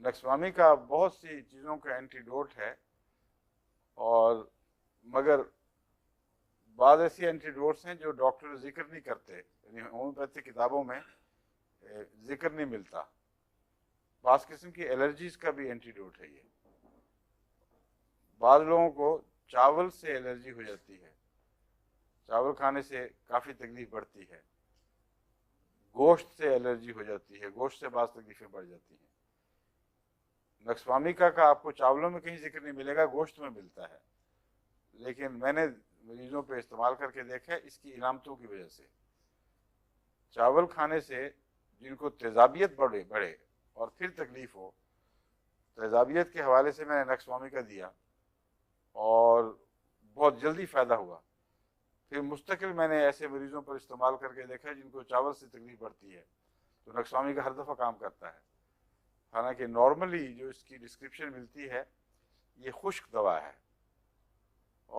नक्सवामी का बहुत सी चीज़ों का एंटीडोट है, और मगर बाद ऐसी एंटीडोट्स हैं जो डॉक्टर जिक्र नहीं करते, यानी होम्योपैथी किताबों में जिक्र नहीं मिलता। खास किस्म की एलर्जीज का भी एंटीडोट है ये। बाद लोगों को चावल से एलर्जी हो जाती है, चावल खाने से काफ़ी तकलीफ बढ़ती है। गोश्त से एलर्जी हो जाती है, गोश्त से बाज़ तकलीफें बढ़ जाती हैं। नक्सवामिका का आपको चावलों में कहीं जिक्र नहीं मिलेगा, गोश्त में मिलता है। लेकिन मैंने मरीजों पे इस्तेमाल करके देखा है इसकी इलामतों की वजह से। चावल खाने से जिनको तेजाबियत बढ़े बढ़े और फिर तकलीफ हो, तेजाबियत के हवाले से मैंने नक्सवामिका दिया और बहुत जल्दी फ़ायदा हुआ। फिर मुस्तकिल मैंने ऐसे मरीजों पर इस्तेमाल करके देखा है जिनको चावल से तकलीफ बढ़ती है, तो नक्सवामिका हर दफ़ा काम करता है। हालांकि नॉर्मली जो इसकी डिस्क्रिप्शन मिलती है ये खुश्क दवा है,